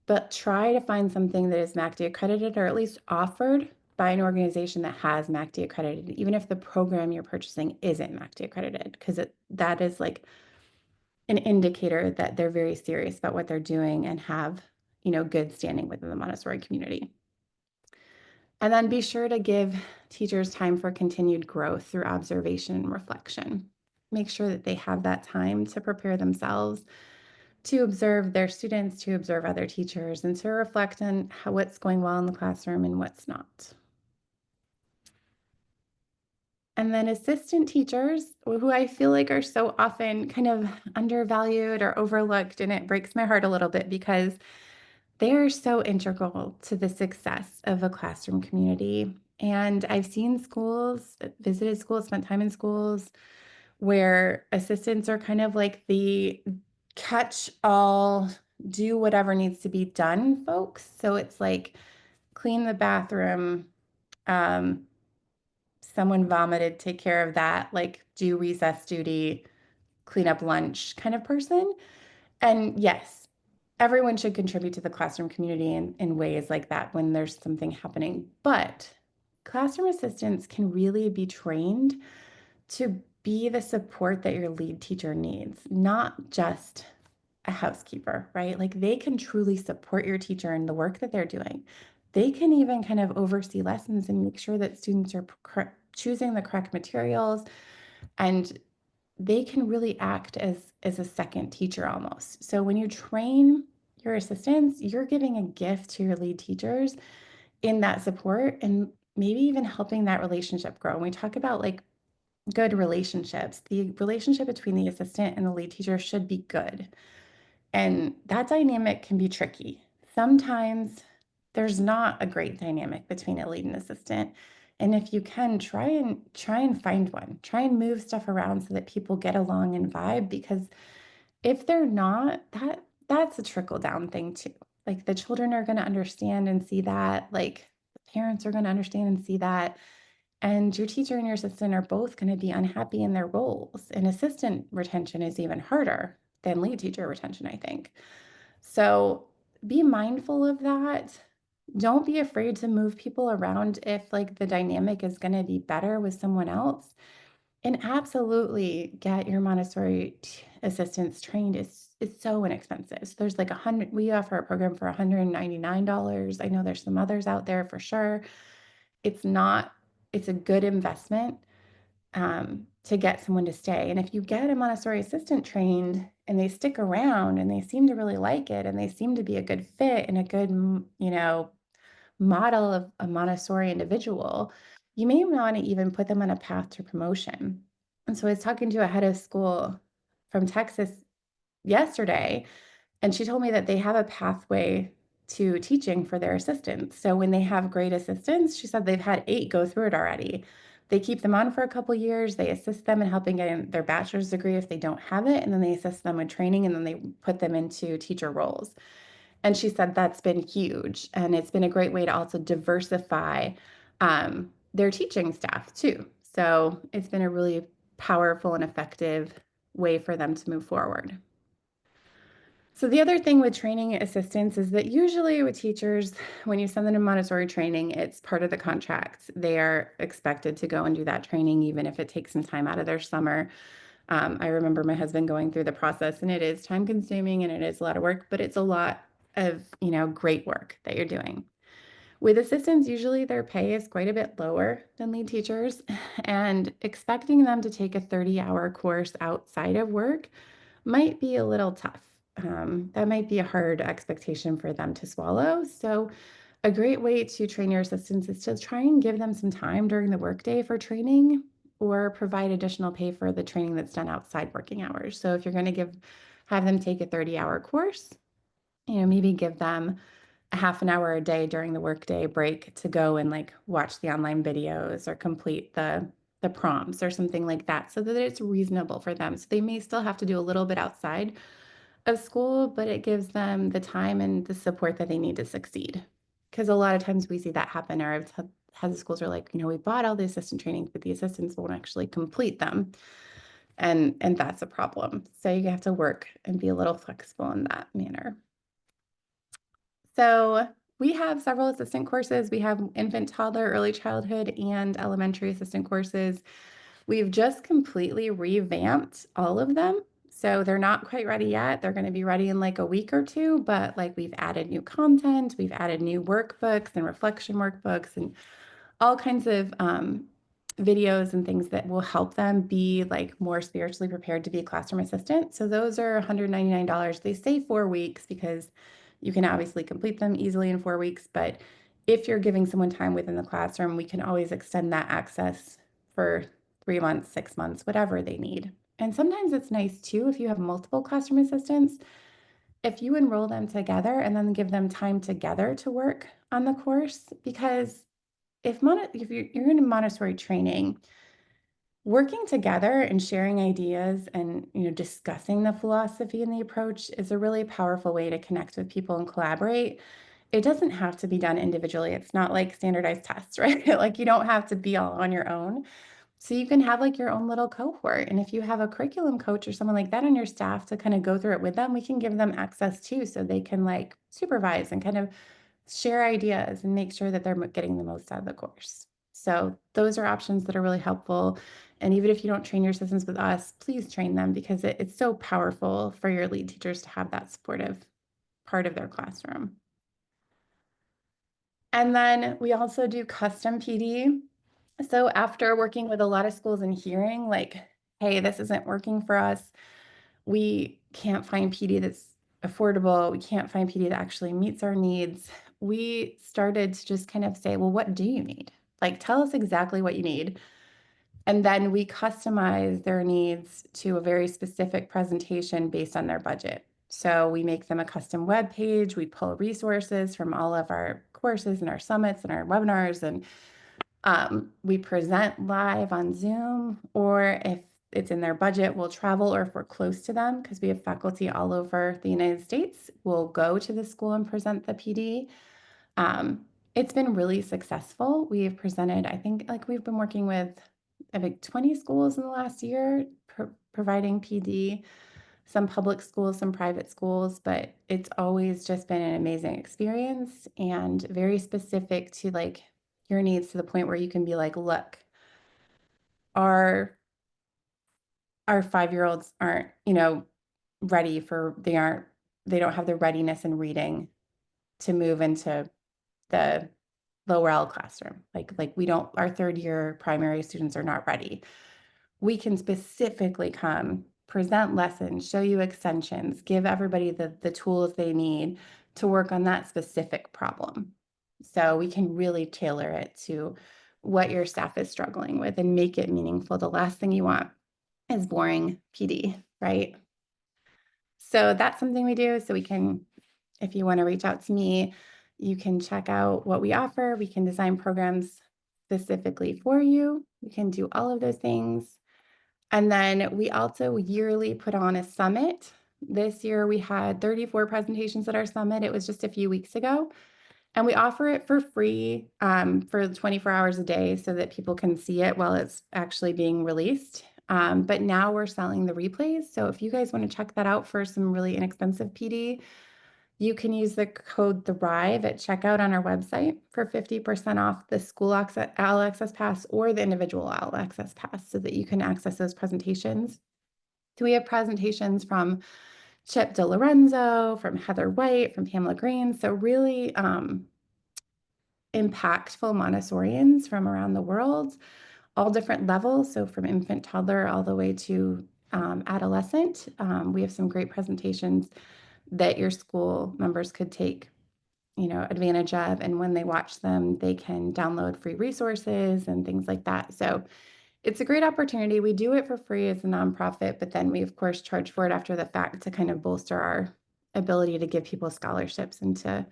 but try to find something that is MACD accredited or at least offered by an organization that has MACD accredited, even if the program you're purchasing isn't MACD accredited, because that is like an indicator that they're very serious about what they're doing and have, good standing within the Montessori community. And then be sure to give teachers time for continued growth through observation and reflection. Make sure that they have that time to prepare themselves, to observe their students, to observe other teachers, and to reflect on what's going well in the classroom and what's not. And then assistant teachers, who I feel like are so often kind of undervalued or overlooked, and it breaks my heart a little bit because they are so integral to the success of a classroom community. And I've seen schools, visited schools, spent time in schools where assistants are kind of like the catch all, do whatever needs to be done folks. So it's like clean the bathroom, um, someone vomited, take care of that, like do recess duty, clean up lunch kind of person. And yes, everyone should contribute to the classroom community in ways like that when there's something happening. But classroom assistants can really be trained to be the support that your lead teacher needs, not just a housekeeper, right? Like they can truly support your teacher in the work that they're doing. They can even kind of oversee lessons and make sure that students are choosing the correct materials, and they can really act as a second teacher almost. So when you train your assistants, you're giving a gift to your lead teachers in that support and maybe even helping that relationship grow. When we talk about like good relationships, the relationship between the assistant and the lead teacher should be good. And that dynamic can be tricky. Sometimes there's not a great dynamic between a lead and assistant. And if you can try and find one, try and move stuff around so that people get along and vibe, because if they're not, that's a trickle down thing too. Like the children are going to understand and see that, like the parents are going to understand and see that. And your teacher and your assistant are both going to be unhappy in their roles. And assistant retention is even harder than lead teacher retention, I think. So be mindful of that. Don't be afraid to move people around if like the dynamic is going to be better with someone else. And absolutely get your Montessori assistants trained. It's so inexpensive. So there's like we offer a program for $199. I know there's some others out there for sure. It's not, it's a good investment to get someone to stay. And if you get a Montessori assistant trained and they stick around and they seem to really like it and they seem to be a good fit and a good, model of a Montessori individual, you may want to even put them on a path to promotion. And so I was talking to a head of school from Texas yesterday, and she told me that they have a pathway to teaching for their assistants. So when they have great assistants, she said they've had 8 go through it already. They keep them on for a couple years. They assist them in helping get their bachelor's degree if they don't have it, and then they assist them with training, and then they put them into teacher roles. And she said that's been huge, and it's been a great way to also diversify their teaching staff too. So it's been a really powerful and effective way for them to move forward. So the other thing with training assistants is that usually with teachers, when you send them to Montessori training, it's part of the contract. They are expected to go and do that training, even if it takes some time out of their summer. I remember my husband going through the process, and it is time consuming and it is a lot of work, but it's a lot of, great work that you're doing. With assistants, usually their pay is quite a bit lower than lead teachers, and expecting them to take a 30-hour course outside of work might be a little tough. That might be a hard expectation for them to swallow. So, a great way to train your assistants is to try and give them some time during the workday for training or provide additional pay for the training that's done outside working hours. So, if you're going to have them take a 30-hour course, maybe give them a half an hour a day during the workday break to go and like watch the online videos or complete the prompts or something like that so that it's reasonable for them. So they may still have to do a little bit outside of school, but it gives them the time and the support that they need to succeed. Because a lot of times we see that happen, or I've had the schools are like, we bought all the assistant trainings, but the assistants won't actually complete them. And that's a problem. So you have to work and be a little flexible in that manner. So we have several assistant courses. We have infant, toddler, early childhood, and elementary assistant courses. We've just completely revamped all of them. So they're not quite ready yet. They're going to be ready in like a week or two, but like we've added new content, we've added new workbooks and reflection workbooks and all kinds of videos and things that will help them be like more spiritually prepared to be a classroom assistant. So those are $199. They say 4 weeks because you can obviously complete them easily in 4 weeks, but if you're giving someone time within the classroom, we can always extend that access for 3 months, 6 months, whatever they need. And sometimes it's nice too if you have multiple classroom assistants, if you enroll them together and then give them time together to work on the course, because if you're in a Montessori training, working together and sharing ideas and discussing the philosophy and the approach is a really powerful way to connect with people and collaborate. It doesn't have to be done individually. It's not like standardized tests, right? Like you don't have to be all on your own. So you can have like your own little cohort. And if you have a curriculum coach or someone like that on your staff to kind of go through it with them, we can give them access too, so they can like supervise and kind of share ideas and make sure that they're getting the most out of the course. So those are options that are really helpful. And even if you don't train your assistants with us, please train them because it's so powerful for your lead teachers to have that supportive part of their classroom. And then we also do custom PD. So after working with a lot of schools and hearing like, hey, this isn't working for us, we can't find PD that's affordable, we can't find PD that actually meets our needs, we started to just kind of say, well, what do you need? Like, tell us exactly what you need. And then we customize their needs to a very specific presentation based on their budget. So we make them a custom web page, we pull resources from all of our courses and our summits and our webinars, and we present live on Zoom, or if it's in their budget, we'll travel, or if we're close to them, because we have faculty all over the United States, we'll go to the school and present the PD. It's been really successful. We have presented, I think, like we've been working with, I think, 20 schools in the last year, providing PD, some public schools, some private schools, but it's always just been an amazing experience and very specific to like your needs, to the point where you can be like, look, our 5-year-olds aren't, ready for, they don't have the readiness in reading to move into the lower L classroom. Like we don't, our 3rd year primary students are not ready. We can specifically come, present lessons, show you extensions, give everybody the tools they need to work on that specific problem. So we can really tailor it to what your staff is struggling with and make it meaningful. The last thing you want is boring PD, right? So that's something we do. So we can, if you want to reach out to me, you can check out what we offer. We can design programs specifically for you. We can do all of those things. And then we also yearly put on a summit. This year we had 34 presentations at our summit. It was just a few weeks ago. And we offer it for free for 24 hours a day so that people can see it while it's actually being released. But now we're selling the replays. So if you guys want to check that out for some really inexpensive PD, you can use the code THRIVE at checkout on our website for 50% off the school All Access Pass or the individual All Access Pass, so that you can access those presentations. So we have presentations from Chip DeLorenzo, from Heather White, from Pamela Green. So really impactful Montessorians from around the world, all different levels. So from infant, toddler, all the way to adolescent. We have some great presentations that your school members could take advantage of. And when they watch them, they can download free resources and things like that. So it's a great opportunity. We do it for free as a nonprofit, but then we of course charge for it after the fact to kind of bolster our ability to give people scholarships and to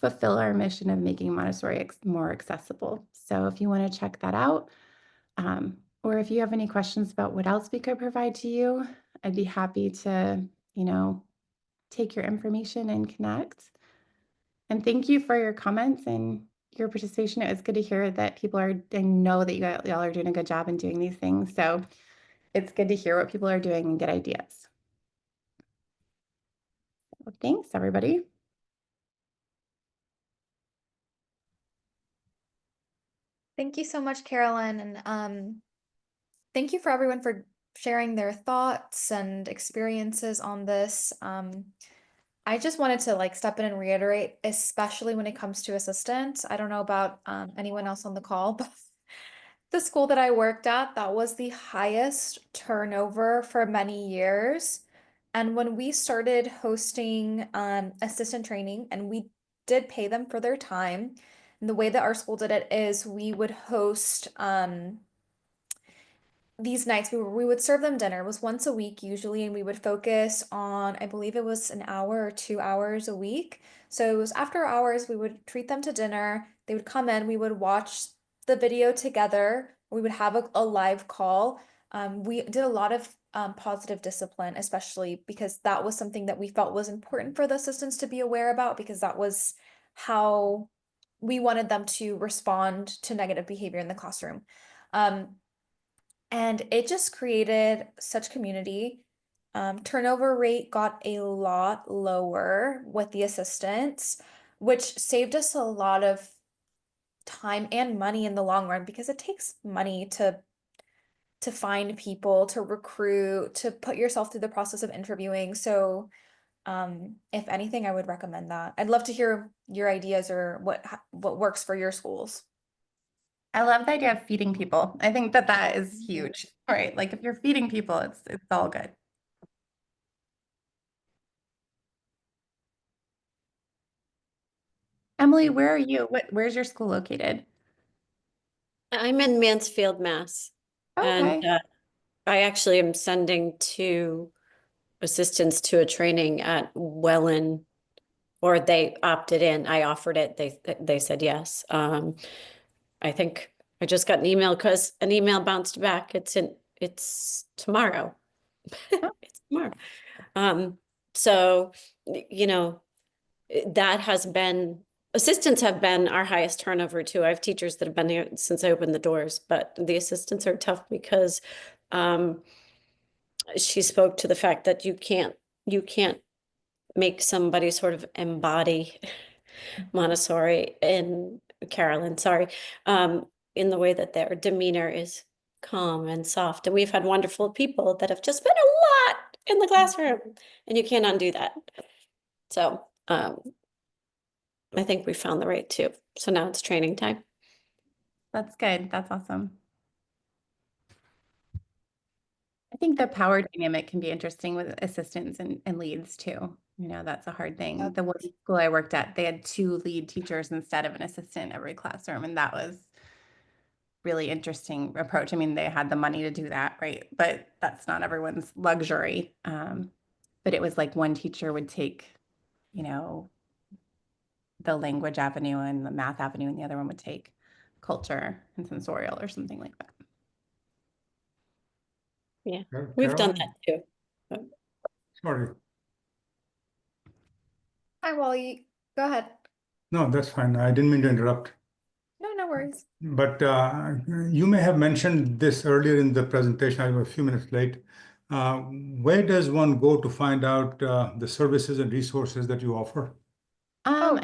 fulfill our mission of making Montessori more accessible. So if you want to check that out, or if you have any questions about what else we could provide to you, I'd be happy to, take your information and connect. And thank you for your comments and your participation. It was good to hear that people are, I know that y'all are doing a good job in doing these things. So it's good to hear what people are doing and get ideas. Well, thanks, everybody. Thank you so much, Carolyn. And thank you for everyone for sharing their thoughts and experiences on this. I just wanted to like step in and reiterate, especially when it comes to assistants. I don't know about anyone else on the call, but the school that I worked at, that was the highest turnover for many years. And when we started hosting assistant training, and we did pay them for their time, and the way that our school did it is we would host these nights we would serve them dinner. It was once a week usually, and we would focus on, I believe it was an hour or 2 hours a week. So it was after hours, we would treat them to dinner. They would come in, we would watch the video together. We would have a live call. We did a lot of positive discipline, especially because that was something that we felt was important for the assistants to be aware about, because that was how we wanted them to respond to negative behavior in the classroom. Um, and it just created such community. Turnover rate got a lot lower with the assistants, which saved us a lot of time and money in the long run, because it takes money to find people, to recruit, to put yourself through the process of interviewing. So, if anything, I would recommend that. I'd love to hear your ideas or what works for your schools. I love the idea of feeding people. I think that that is huge, right? Like if you're feeding people, it's all good. Emily, where are you? Where's your school located? I'm in Mansfield, Mass. And Okay. I actually am sending two assistants to a training at Welland, or they opted in. I offered it. They said yes. I think I just got an email because an email bounced back. It's tomorrow. It's tomorrow. So you know, that has been assistants have been our highest turnover too. I have teachers that have been here since I opened the doors, but the assistants are tough because she spoke to the fact that you can't make somebody sort of embody Montessori in Carolyn, sorry, in the way that their demeanor is calm and soft. And we've had wonderful people that have just been a lot in the classroom, and you can't undo that. So I think we found the right two. So now it's training time. That's good. That's awesome. I think the power dynamic can be interesting with assistants and leads too. You know, that's a hard thing. Yep. The one school I worked at, they had two lead teachers instead of an assistant in every classroom, and that was really interesting approach. I mean, they had the money to do that, right? But that's not everyone's luxury. But it was like one teacher would take, you know, the language avenue and the math avenue, and the other one would take culture and sensorial or something like that. Yeah, Car- we've done Carolyn? that too. Sorry. Hi, Wally. Go ahead. No, that's fine. I didn't mean to interrupt. No, no worries. But you may have mentioned this earlier in the presentation. I was a few minutes late. Where does one go to find out the services and resources that you offer? Oh,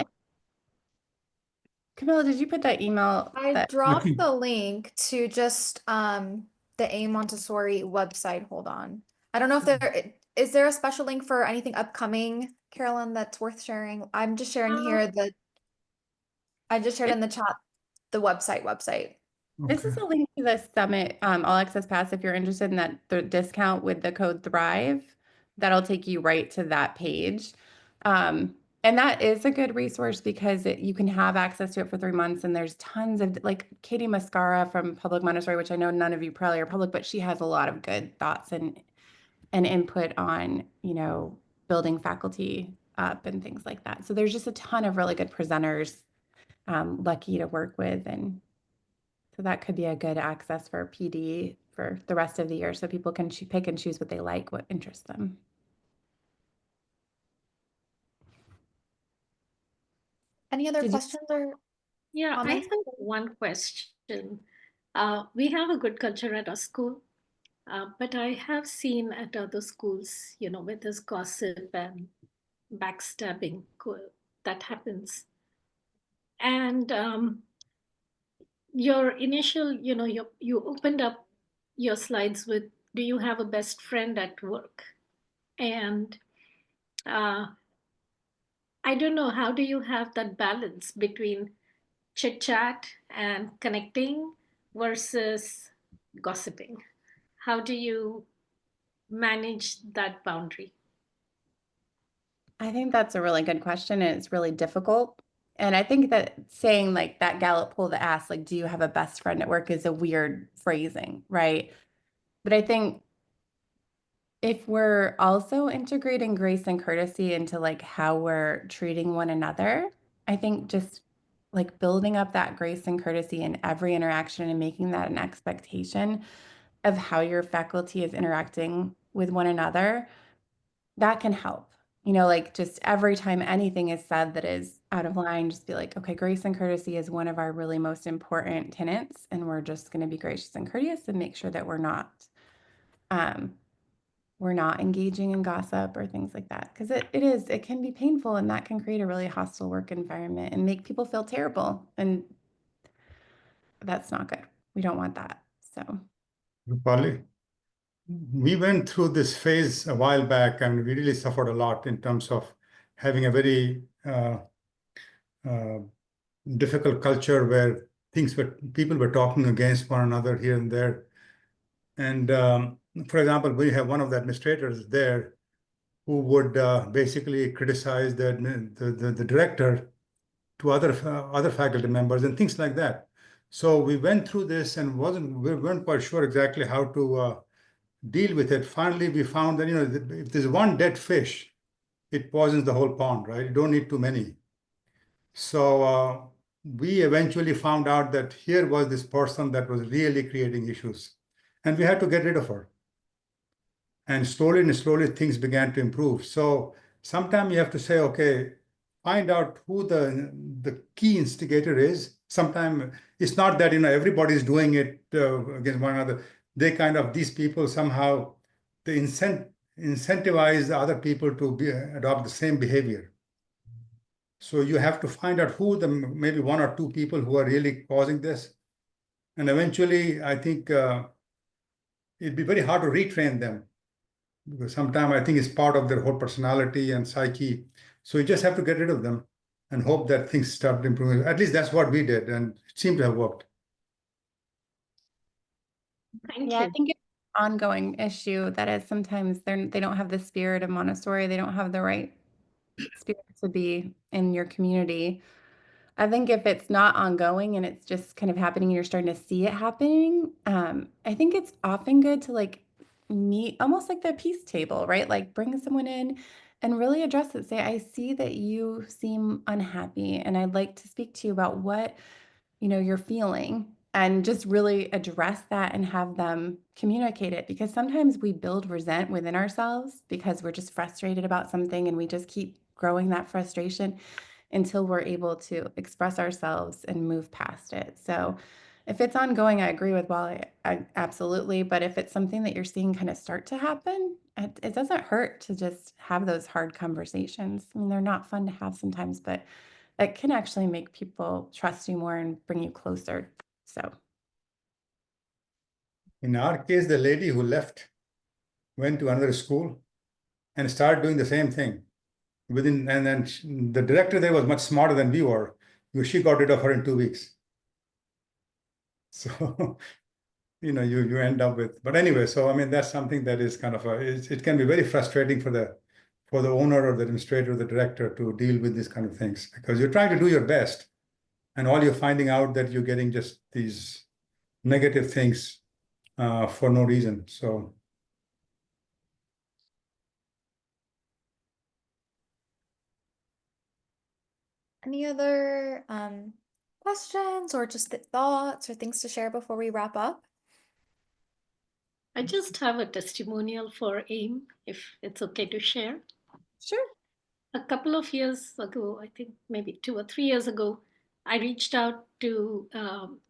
Camilla, did you put that email I that dropped Okay. the link to just the A Montessori website. Hold on. I don't know if is there a special link for anything upcoming, Carolyn, that's worth sharing. I'm just sharing here I just shared it, in the chat the website. this is Okay. a link to the summit all access pass if you're interested in that the discount with the code Thrive. That'll take you right to that page. And that is a good resource because you can have access to it for 3 months, and there's tons of like Katie Mascara from Public Montessori, which I know none of you probably are public, but she has a lot of good thoughts and input on, you know, building faculty up and things like that. So there's just a ton of really good presenters, lucky to work with. And so that could be a good access for PD for the rest of the year so people can pick and choose what they like, what interests them. Any other Did you? questions or Yeah, I comments? have one question. We have a good culture at our school, but I have seen at other schools, where there's gossip and backstabbing that happens. And your initial, you opened up your slides with, do you have a best friend at work? And uh, I don't know, how do you have that balance between chit chat and connecting versus gossiping? How do you manage that boundary? I think that's a really good question, and it's really difficult. And I think that saying like that Gallup poll that asks, like, do you have a best friend at work is a weird phrasing, right? But I think if we're also integrating grace and courtesy into like how we're treating one another, I think just like building up that grace and courtesy in every interaction and making that an expectation of how your faculty is interacting with one another, that can help. You know, like just every time anything is said that is out of line, just be like, okay, grace and courtesy is one of our really most important tenets, and we're just going to be gracious and courteous and make sure that um, we're not engaging in gossip or things like that. Because it can be painful, and that can create a really hostile work environment and make people feel terrible. And that's not good. We don't want that. So, Rupali, we went through this phase a while back, and we really suffered a lot in terms of having a very uh, difficult culture where people were talking against one another here and there. And for example, we have one of the administrators there who would basically criticize the director to other faculty members and things like that. So we went through this and we weren't quite sure exactly how to deal with it. Finally, we found that if there's one dead fish, it poisons the whole pond, right? You don't need too many. So we eventually found out that here was this person that was really creating issues, and we had to get rid of her. And slowly things began to improve. So sometimes you have to say, okay, find out who the key instigator is. Sometimes it's not that everybody's doing it against one another. These people somehow they incentivize the other people to adopt the same behavior. So you have to find out who maybe one or two people who are really causing this. And eventually, I think it'd be very hard to retrain them because sometimes I think it's part of their whole personality and psyche. So you just have to get rid of them and hope that things start improving. At least that's what we did, and it seemed to have worked. Thank yeah, I you. think it's an ongoing issue that is sometimes they don't have the spirit of Montessori. They don't have the right spirit to be in your community. I think if it's not ongoing and it's just kind of happening and you're starting to see it happening, I think it's often good to like meet almost like the peace table, right? Like bring someone in and really address it. Say, I see that you seem unhappy and I'd like to speak to you about what, you're feeling, and just really address that and have them communicate it, because sometimes we build resent within ourselves because we're just frustrated about something and we just keep growing that frustration until we're able to express ourselves and move past it. So if it's ongoing, I agree with Wally, absolutely. But if it's something that you're seeing kind of start to happen, it doesn't hurt to just have those hard conversations. I mean, they're not fun to have sometimes, but it can actually make people trust you more and bring you closer. So In our case, the lady who left went to another school and started doing the same thing. And then the director there was much smarter than we were. She got rid of her in 2 weeks. So you end up with. But anyway, so I mean that's something that is kind of it can be very frustrating for the owner or the administrator or the director to deal with these kind of things, because you're trying to do your best, and all you're finding out that you're getting just these negative things for no reason. So Any other questions or just thoughts or things to share before we wrap up? I just have a testimonial for AIM, if it's okay to share. sure. A couple of years ago, I think maybe 2 or 3 years ago, I reached out to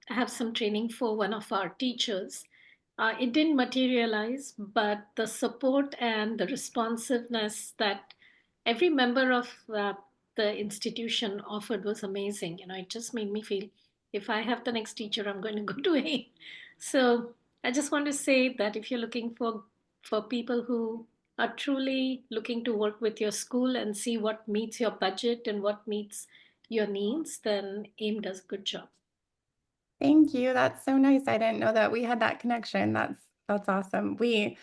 have some training for one of our teachers. It didn't materialize, but the support and the responsiveness that every member of the institution offered was amazing. It just made me feel if I have the next teacher, I'm going to go to AIM. So I just want to say that if you're looking for people who are truly looking to work with your school and see what meets your budget and what meets your needs, then AIM does a good job. Thank you. That's so nice. I didn't know that we had that connection. That's awesome. We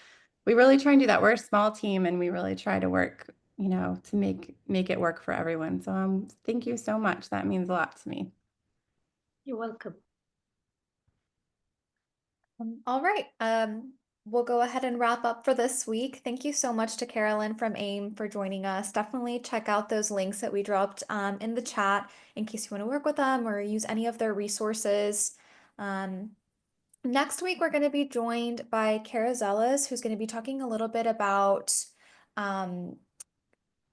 really try and do that. We're a small team and we really try to work, to make it work for everyone. So thank you so much. That means a lot to me. You're welcome. All right. We'll go ahead and wrap up for this week. Thank you so much to Carolyn from AIM for joining us. Definitely check out those links that we dropped in the chat in case you want to work with them or use any of their resources. Next week, we're going to be joined by Kara Zellis, who's going to be talking a little bit about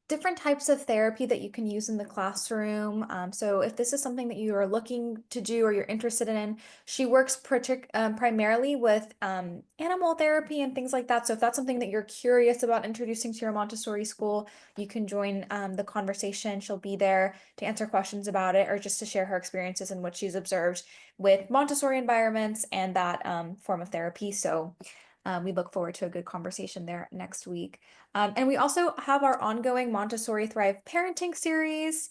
different types of therapy that you can use in the classroom. So if this is something that you are looking to do or you're interested in, she works primarily with animal therapy and things like that. So if that's something that you're curious about introducing to your Montessori school, you can join the conversation. She'll be there to answer questions about it or just to share her experiences and what she's observed with Montessori environments and that form of therapy. So we look forward to a good conversation there next week. And we also have our ongoing Montessori Thrive parenting series.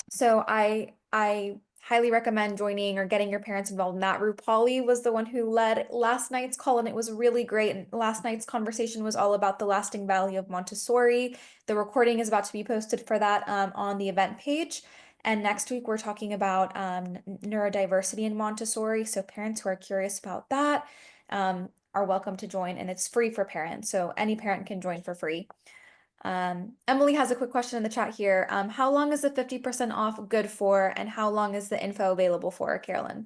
So I highly recommend joining or getting your parents involved in that. Rupali was the one who led last night's call, and it was really great. And last night's conversation was all about the lasting value of Montessori. The recording is about to be posted for that on the event page. And next week, we're talking about neurodiversity in Montessori. So parents who are curious about that are welcome to join, and it's free for parents. So any parent can join for free. Emily has a quick question in the chat here. How long is the 50% off good for, and how long is the info available for, Carolyn?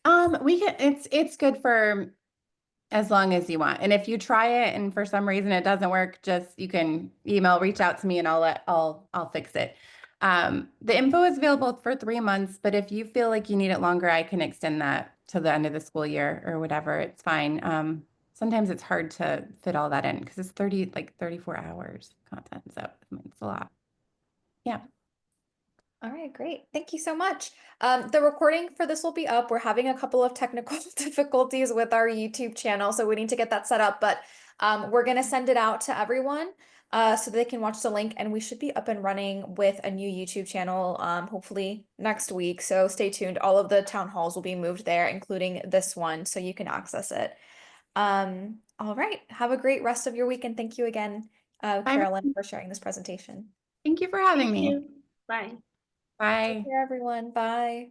It's good for as long as you want. And if you try it and for some reason it doesn't work, you can reach out to me and I'll fix it. The info is available for 3 months, but if you feel like you need it longer, I can extend that to the end of the school year or whatever. It's fine. Sometimes it's hard to fit all that in because it's 34 hours content. So it's a lot. Yeah. All right, great. Thank you so much. The recording for this will be up. We're having a couple of technical difficulties with our YouTube channel, so we need to get that set up, but we're going to send it out to everyone so they can watch the link, and we should be up and running with a new YouTube channel hopefully next week. So stay tuned. All of the town halls will be moved there, including this one, so you can access it. All right. Have a great rest of your week, and thank you again, Carolyn, for sharing this presentation. Thank you for having me. Bye. Bye. Take care, everyone. Bye.